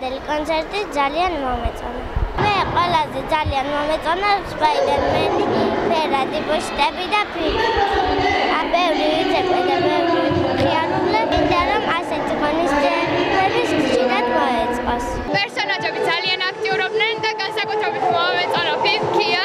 დღევანდელი კონცერტი ძალიან მომეწონა. მე ყველაზე ძალიან მომეწონა სპაიდერმენი, ფერადი ბუშტები და ფილმი. ბევრი ვიცეკვე და ბევრი მხიარულე, მინდა რომ ასეთი ღონისძიებების ხშირად მოეწყოს. პერსონაჟები ძალიან აქტიურობდნენ და განსაკუთრებით მომეწონა ფილმია,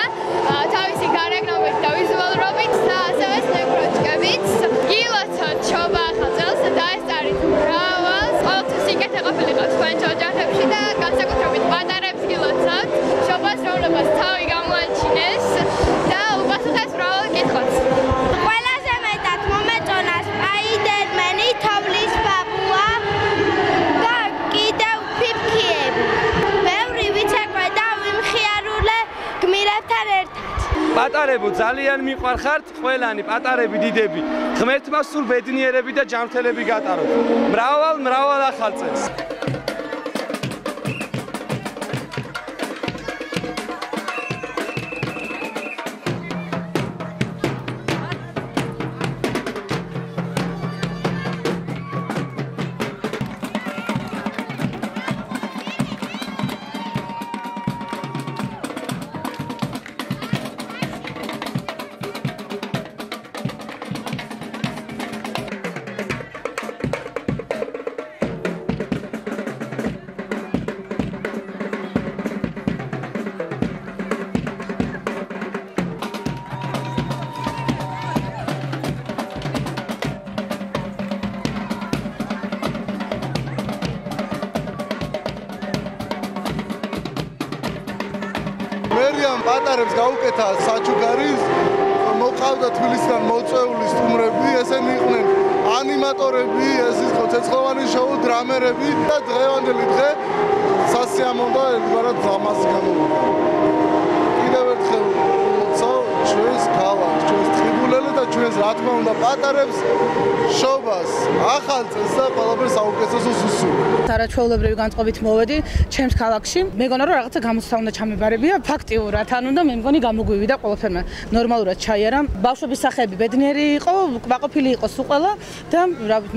თავისი გარეგნობით და ვიზუალურობით და ასევე სნეპროჩკებით. გილოცოთ ჩობა ახალწელს და დაესწარით მრავალს. ყოველთვის სიკეთე ყოფილიყავთ თქვენს ოჯახებში და განსაკუთრებით პატარებს გილოცავთ, შობას რომლებას თავი გამოაჩინეს და უპასუხეთ ეს მრავალ კითხვას. ყველაზე მეტად მომეწონა სპაიდერმენი, თოვლის ბაბუა და კიდევ ფიფქიები. ბევრი ვიცეკვე და ვიმხიარულე გმირებთან ერთად. პატარებო ძალიან მიყვარხართ, ყველანი პატარები დიდები. ღმერთმა სულ ბედნიერები და ჯანმრთელები გატაროთ. მრავალ ახალწელს. მერიამ პატარებს გაუკეთა საჩუქარი, მოყავდა თბილისიდან მოწვეული სტუმრები, ესენი იყვნენ ანიმატორები, ეს იყო ცეცხლოვანი შოუ დრამერები და დღევანდელი დღე სასიამოვნო ერთგვარად ლამაზი გამოვიდა. კიდევ ერთხელ მოცავ ჩვენს ქალაქს, ჩვენს ტყიბულელი და ჩვენს რა თქმა უნდა პატარებს შობას, ახალწელს და ყველაფერს საუკეთესოს უსურვ. არაჩვეულებრივი განწყობით მოვედი ჩემს ქალაქში. მეგონა რომ რაღაცა გამოცდა უნდა ჩამებარებია ფაქტიურად, ანუ და მე მგონი გამოგვივიდა ყველაფერმა ნორმალურად ჩაიარა. ბავშვების სახეები ბედნიერი იყო, კმაყოფილი იყო სულ ყველა და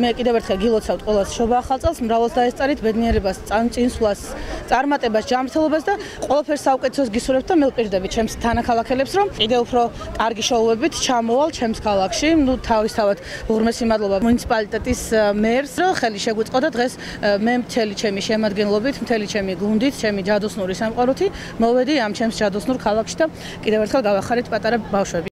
მე კიდევ ერთხელ გილოცავთ ყველას შობა ახალწელს, მრავლს დაესწარით ბედნიერებას, წინსვლას, წარმატებას, ჯანმრთელობას და ყველაფერს საუკეთესოს გისურვებთ და მელპირდები ჩემს თანაქალაქელებს, რომ კიდევ უფრო კარგი შოუებით ჩამოვალ ჩემს ქალაქში. ნუ თავისთავად უღრმესი მადლობა მუნიციპალიტეტის მერს, რომ ხელი შეგვიწყო და დღეს მე მთელი ჩემი შემადგენლობით, მთელი ჩემი გუნდით, ჩემი ჯადოსნური სამყაროთი მოვედი ამ ჩემს ჯადოსნურ ქალაქში და კიდევ ერთხელ გავახარეთ პატარა ბავშვები.